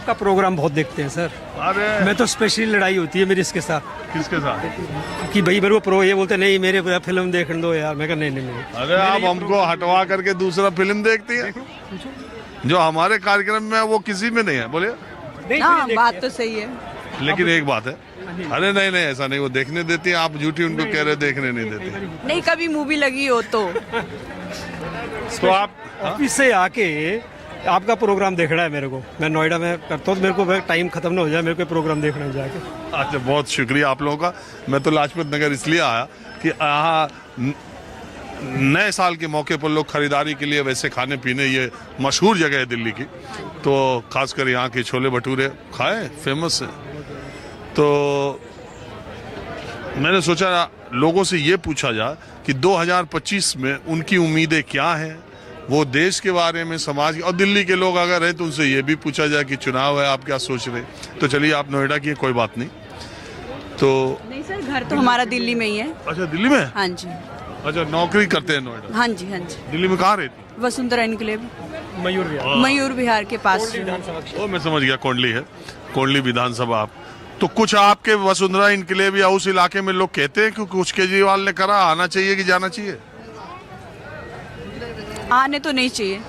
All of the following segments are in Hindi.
आपका प्रोग्राम बहुत देखते हैं सर। अरे मैं तो स्पेशली लड़ाई होती है मेरी इसके साथ किसके साथ? कि भाई मेरे को प्रो ये बोलते नहीं मेरे फिल्म देखने दो यार। मैं कहा नहीं नहीं नहीं। अरे आप हमको हटवा करके दूसरा फिल्म देखती है जो हमारे कार्यक्रम में है, वो किसी में नहीं है। बोलिए। हाँ, बात तो सही है। लेकिन एक बात है, अरे नहीं नहीं ऐसा नहीं, वो देखने देती है, आप झूठी उनको कह रहे देखने नहीं देती। नहीं, कभी मूवी लगी हो तो तो आप ऑफिस से आके आपका प्रोग्राम देखना है मेरे को। मैं नोएडा में करता हूँ, मेरे को टाइम खत्म ना हो जाए, मेरे को प्रोग्राम देखना है जाके। अच्छा, बहुत शुक्रिया आप लोगों का। मैं तो लाजपत नगर इसलिए आया कि यहाँ नए साल के मौके पर लोग खरीदारी के लिए वैसे खाने पीने, ये मशहूर जगह है दिल्ली की, तो खासकर यहाँ के छोले भटूरे खाए, फेमस है। तो मैंने सोचा लोगों से ये पूछा जाए कि 2025 में उनकी उम्मीदें क्या हैं, वो देश के बारे में, समाज के, और दिल्ली के लोग अगर हैं तो उनसे ये भी पूछा जाए कि चुनाव है, आप क्या सोच रहे। तो चलिए, आप नोएडा की हैं, कोई बात नहीं। तो नहीं सर, घर तो हमारा दिल्ली में ही है। अच्छा, दिल्ली में? हाँ जी। अच्छा, नौकरी करते हैं नोएडा? हाँ जी, हाँ जी। दिल्ली में कहाँ रहती? वसुंधरा एनक्लेव, मयूर मयूर विहार के पास। ओ, मैं समझ गया, कोंडली है, कोंडली विधानसभा। आप तो कुछ आपके वसुंधरा इनकलेब या उस इलाके में लोग कहते हैं कि कुछ केजरीवाल ने करा, आना चाहिए कि जाना चाहिए? आने तो नहीं चाहिए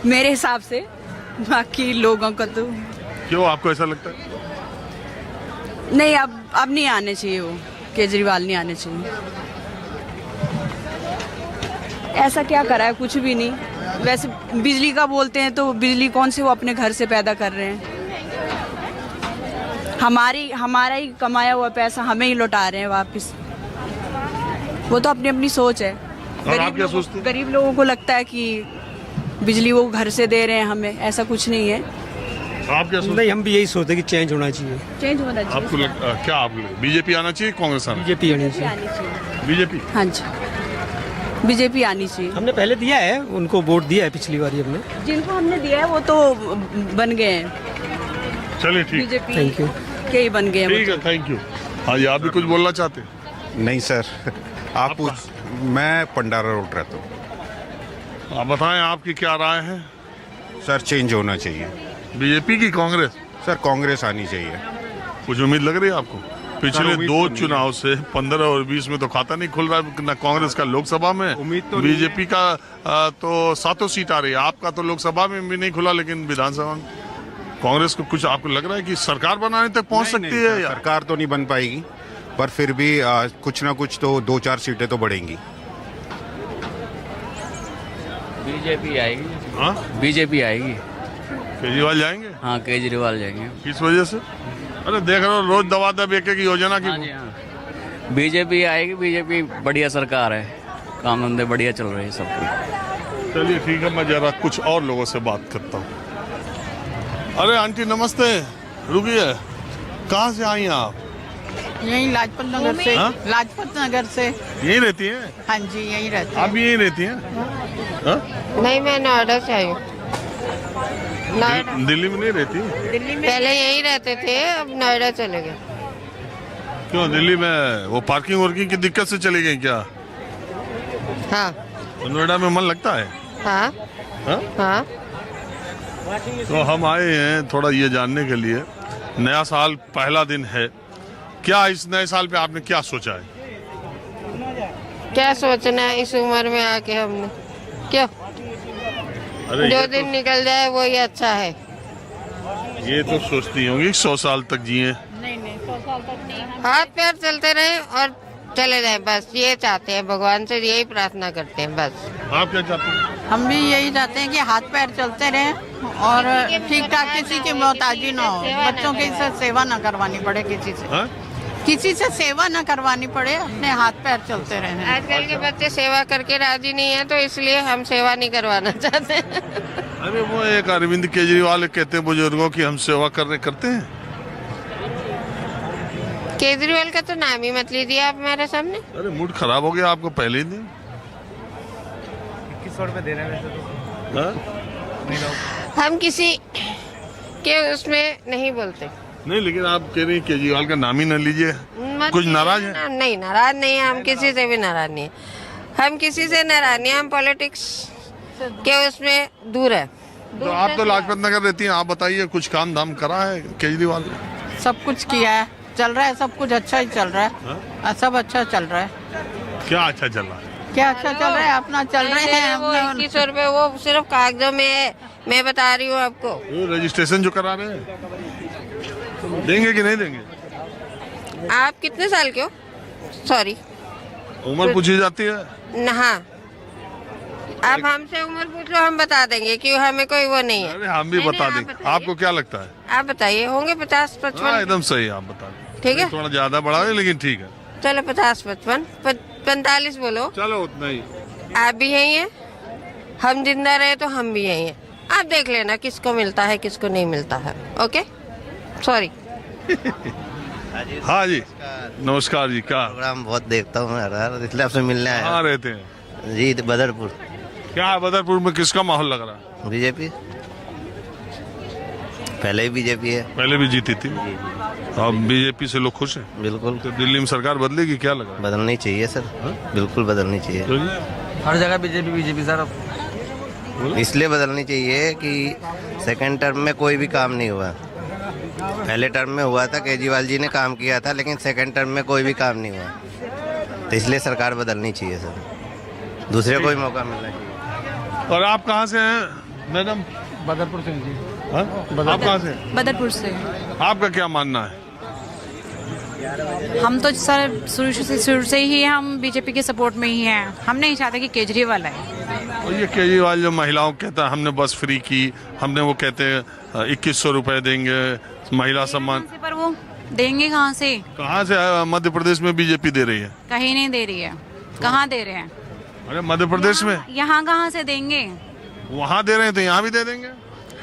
मेरे हिसाब से, बाकी लोगों का तो क्यों, आपको ऐसा लगता है? नहीं, अब नहीं आने चाहिए, वो केजरीवाल नहीं आने चाहिए। ऐसा क्या करा है, कुछ भी नहीं। वैसे बिजली का बोलते हैं तो बिजली कौन से वो अपने घर से पैदा कर रहे हैं। हमारा ही कमाया हुआ पैसा हमें ही लौटा रहे हैं वापस। वो तो अपनी अपनी सोच है। और आप क्या सोचते हैं? गरीब लोगों को लगता है कि बिजली वो घर से दे रहे हैं हमें, ऐसा कुछ नहीं है। आप क्या सोचते? नहीं, हम भी यही सोचते हैं कि चेंज होना चाहिए। चेंज होना चाहिए। आपको क्या, आप बीजेपी आना चाहिए, कांग्रेस आना? बीजेपी आनी चाहिए। आनी चाहिए। बीजेपी। हाँ जी, बीजेपी आनी चाहिए। हमने पहले दिया है, उनको वोट दिया है पिछली बार हमने। जिनको हमने दिया है वो तो बन गए हैं, चलिए ठीक, बीजेपी थैंक यू। के ही बन गए हैं वो ठीक है, थैंक यू। हाँ जी, आप भी कुछ बोलना चाहते हैं? नहीं सर, आप पूछ। मैं पंडारा रोड रहता हूँ। आप बताएं, आपकी क्या राय है? सर, चेंज होना चाहिए। बीजेपी की कांग्रेस? सर, कांग्रेस आनी चाहिए। कुछ उम्मीद लग रही है आपको? पिछले उम्मीद दो तो नहीं चुनाव से 15 और 20 में तो खाता नहीं खुल रहा है ना कांग्रेस का लोकसभा में। उम्मीद तो नहीं बीजेपी का तो 7 सीट आ रही है, आपका तो लोकसभा में भी नहीं खुला, लेकिन विधानसभा में कांग्रेस को कुछ आपको लग रहा है कि सरकार बनाने तक पहुंच नहीं, सकती नहीं, है? सर, या सरकार तो नहीं बन पाएगी, पर फिर भी कुछ ना कुछ तो 2-4 सीटें तो बढ़ेंगी। बीजेपी आएगी। हाँ, बीजेपी आएगी। केजरीवाल जाएंगे? हाँ, केजरीवाल जाएंगे। किस वजह से? अरे देख रहे हो, रोज दवा दब एक योजना की। हाँ जी, हाँ, बीजेपी आएगी। बीजेपी बढ़िया सरकार है, काम धंधे बढ़िया चल रहे हैं सबको। चलिए ठीक है, मैं जरा कुछ और लोगों से बात करता हूँ। अरे आंटी नमस्ते, रुकिए, कहाँ से आई हैं आप? यही लाजपत नगर से। हाँ? लाजपत नगर से। यहीं रहती हैं? हाँ जी, यही रहते आप हैं। भी यहीं रहती हैं? हाँ? नहीं, मैं नोएडा से आई हूँ। नोएडा, दिल्ली में नहीं रहती? दिल्ली में पहले यहीं रहते थे, अब नोएडा चले गए। क्यों, दिल्ली में वो पार्किंग वार्किंग की दिक्कत से चली गई क्या? हाँ तो नोएडा में मन लगता है? हाँ हाँ? हाँ। तो हम आए हैं थोड़ा ये जानने के लिए, नया साल पहला दिन है, क्या इस नए साल पे आपने क्या सोचा है? क्या सोचना है इस उम्र में आके हमने, क्यों? अरे जो दिन निकल जाए वही अच्छा है। ये तो सोचती होंगी 100 साल तक जिए। नहीं 100 साल तक नहीं। हाथ पैर चलते रहे और चले जाए, बस ये चाहते हैं, भगवान से यही प्रार्थना करते हैं बस। आप क्या चाहते हैं? हम भी यही चाहते हैं कि हाथ पैर चलते रहें और ठीक ठाक, किसी की मोहताजी ना हो, बच्चों की से सेवा ना करवानी पड़े, किसी से हाँ? किसी से सेवा ना करवानी पड़े, अपने हाथ पैर चलते रहें। आजकल के बच्चे सेवा करके राजी नहीं है, तो इसलिए हम सेवा नहीं करवाना चाहते हैं। अरे वो एक अरविंद केजरीवाल कहते हैं बुजुर्गों की हम सेवा करते हैं। केजरीवाल का तो नाम ही मत लीजिए आप मेरे सामने। अरे मूड खराब हो गया आपको पहले ही दिन। 2100 रुपए दे रहे हैं हाँ? हम किसी के उसमें नहीं बोलते। नहीं, लेकिन आप कह रही हैं केजरीवाल का नाम ही न लीजिए, मत कुछ लीजिए नाराज ना। है? नहीं, नाराज नहीं है, हम किसी से भी नाराज नहीं है। हम किसी से नाराज नहीं, हम पॉलिटिक्स के उसमें दूर है। तो आप तो लाजपत नगर रहती हैं, आप बताइए कुछ काम धाम करा है केजरीवाल ने? सब कुछ किया है, चल रहा है, सब कुछ अच्छा ही चल रहा है, सब अच्छा चल रहा है। क्या अच्छा चल रहा है? क्या अच्छा चल रहा है, अपना चल रहे हैं। वो 2100 रुपए वो सिर्फ कागजों में है, मैं बता रही हूँ आपको। वो रजिस्ट्रेशन जो करा रहे हैं देंगे कि नहीं देंगे? आप कितने साल के हो? सॉरी, उम्र पूछी जाती है? हाँ, आप हमसे उम्र पूछ लो, हम बता देंगे कि हमें कोई वो नहीं है। अरे हम भी बता आप देंगे। बताइए। आपको क्या लगता है? आप बताइए, होंगे 50 हाँ 55? एकदम सही है, आप बता दें। ठीक है, थोड़ा ज्यादा बढ़ा है लेकिन ठीक है। चलो 50 55 45 बोलो। चलो उतना ही। आप भी यही हैं, हम जिंदा रहे तो हम भी यही हैं। आप देख लेना किसको मिलता है किसको नहीं मिलता है। Okay, sorry. हाँ जी, नमस्कार जी। क्या प्रोग्राम बहुत देखता हूँ मैं, हर इसलिए आपसे मिलने आया कहाँ रहते हैं? जी बदरपुर। क्या है बदरपुर में, किसका माहौल लग रहा है? बीजेपी, पहले ही बीजेपी है। पहले भी जीती थी, अब बीजेपी से लोग खुश हैं। बिल्कुल तो दिल्ली में सरकार बदलेगी, क्या लग रहा बदलनी चाहिए सर, बिल्कुल बदलनी चाहिए। है? हर जगह बीजेपी सर। अब इसलिए बदलनी चाहिए कि सेकंड टर्म में कोई भी काम नहीं हुआ। पहले टर्म में हुआ था, केजरीवाल जी ने काम किया था, लेकिन सेकंड टर्म में कोई भी काम नहीं हुआ, तो इसलिए सरकार बदलनी चाहिए सर, दूसरे को भी मौका मिलना चाहिए। और आप कहाँ से हैं मैडम? बदरपुर से जी। हाँ? आप कहाँ से हैं? बदरपुर से। आपका क्या मानना है? हम तो सर शुरू से ही हम बीजेपी के सपोर्ट में ही हैं। हम नहीं चाहते कि केजरीवाल आए। और ये केजरीवाल जो महिलाओं को कहता है हमने बस फ्री की, हमने वो कहते हैं 2100 रुपए देंगे महिला सम्मान, पर वो देंगे कहाँ से? कहाँ से मध्य प्रदेश में बीजेपी दे रही है? कहीं नहीं दे रही है। कहाँ दे रहे हैं? अरे मध्य प्रदेश में यहाँ कहाँ से देंगे? वहाँ दे रहे हैं तो यहाँ भी दे देंगे।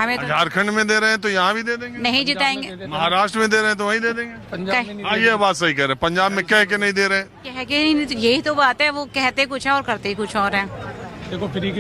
हमें तो झारखंड में दे रहे हैं तो यहाँ भी दे देंगे। नहीं जिताएंगे। महाराष्ट्र में दे रहे हैं तो वहीं दे देंगे। कह- हाँ ये बात सही कह रहे हैं, पंजाब में कह के नहीं दे रहे हैं। कह के नहीं, यही तो बात है, वो कहते कुछ है और करते ही कुछ और है। देखो फ्री की